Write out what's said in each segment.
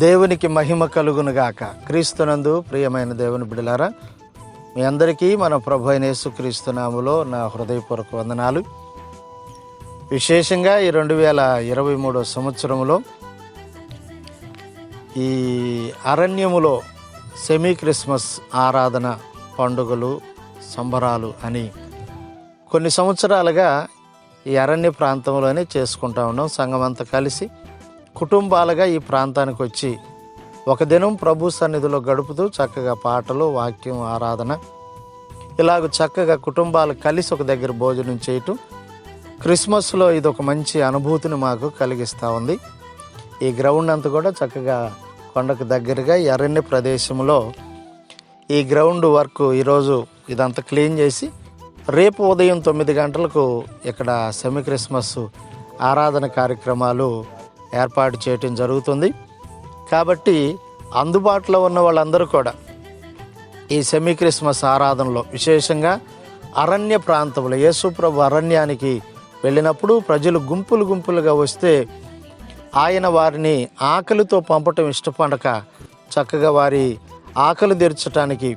దేవునికి మహిమ కలుగునుగాక. క్రీస్తునందు ప్రియమైన దేవుని బిడ్డలారా, మీ అందరికీ మన ప్రభు అయిన యేసుక్రీస్తు నామములో నా హృదయపూర్వక వందనాలు. విశేషంగా ఈ 2023 సంవత్సరంలో ఈ అరణ్యములో సెమీ క్రిస్మస్ ఆరాధన, పండుగలు, సంబరాలు అని కొన్ని సంవత్సరాలుగా ఈ అరణ్య ప్రాంతంలోనే చేసుకుంటా ఉన్నాం. సంఘమంతా కలిసి కుటుంబాలుగా ఈ ప్రాంతానికి వచ్చి ఒక దినం ప్రభు సన్నిధిలో గడుపుతూ చక్కగా పాటలు, వాక్యం, ఆరాధన ఇలాగ చక్కగా కుటుంబాలు కలిసి ఒక దగ్గర భోజనం చేయటం, క్రిస్మస్లో ఇది ఒక మంచి అనుభూతిని మాకు కలిగిస్తూ ఉంది. ఈ గ్రౌండ్ అంతా కూడా చక్కగా కొండకు దగ్గరగా ఈ అరణ్య ప్రదేశంలో ఈ గ్రౌండ్ వర్క్ ఈరోజు ఇదంతా క్లీన్ చేసి రేపు ఉదయం 9 గంటలకు ఇక్కడ సెమీ క్రిస్మస్ ఆరాధన కార్యక్రమాలు ఏర్పాటు చేయటం జరుగుతుంది. కాబట్టి అందుబాటులో ఉన్న వాళ్ళందరూ కూడా ఈ సెమీ క్రిస్మస్ ఆరాధనలో, విశేషంగా అరణ్య ప్రాంతంలో యేసు ప్రభు అరణ్యానికి వెళ్ళినప్పుడు ప్రజలు గుంపులు గుంపులుగా వస్తే ఆయన వారిని ఆకలితో పంపటం ఇష్టపడక చక్కగా వారి ఆకలి తీర్చడానికి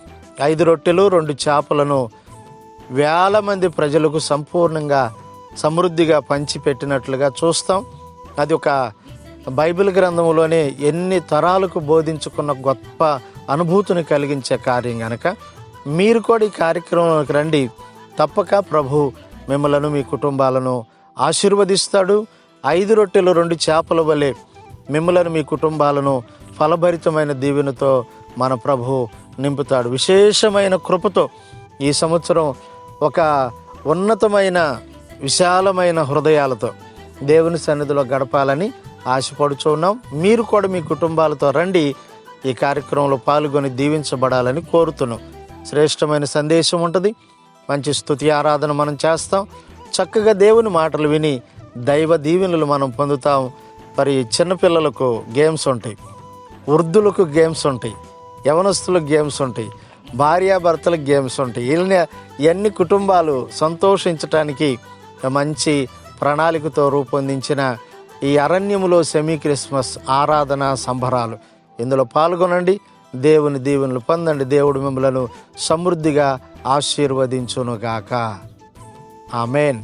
5 రొట్టెలు 2 చేపలను వేల మంది ప్రజలకు సంపూర్ణంగా సమృద్ధిగా పంచిపెట్టినట్లుగా చూస్తాం. అది ఒక బైబిల్ గ్రంథంలోనే ఎన్ని తరాలకు బోధించుకున్న గొప్ప అనుభూతిని కలిగించే కార్యం కనుక మీరు కూడా ఈ కార్యక్రమంలోకి రండి. తప్పక ప్రభు మిమ్మలను, మీ కుటుంబాలను ఆశీర్వదిస్తాడు. 5 రొట్టెలు 2 చేపల వలె మిమ్మలను, మీ కుటుంబాలను ఫలభరితమైన దీవెనతో మన ప్రభు నింపుతాడు. విశేషమైన కృపతో ఈ సంవత్సరం ఒక ఉన్నతమైన విశాలమైన హృదయాలతో దేవుని సన్నిధిలో గడపాలని ఆశపడుచున్నాం. మీరు కూడా మీ కుటుంబాలతో రండి, ఈ కార్యక్రమంలో పాల్గొని దీవించబడాలని కోరుతున్నాం. శ్రేష్టమైన సందేశం ఉంటుంది, మంచి స్తుతి ఆరాధన మనం చేస్తాం. చక్కగా దేవుని మాటలు విని దైవ దీవెనలు మనం పొందుతాం. మరి చిన్నపిల్లలకు గేమ్స్ ఉంటాయి, వృద్ధులకు గేమ్స్ ఉంటాయి, యవనస్తులకు గేమ్స్ ఉంటాయి, భార్యాభర్తలకు గేమ్స్ ఉంటాయి. ఇవన్నీ కుటుంబాలు సంతోషించటానికి మంచి ప్రణాళికతో రూపొందించిన ఈ అరణ్యములో సెమీ క్రిస్మస్ ఆరాధన సంబరాలు, ఇందులో పాల్గొనండి, దేవుని దీవెనలు పొందండి. దేవుడు మిమ్మలను సమృద్ధిగా ఆశీర్వదించునుగాక. ఆమేన్.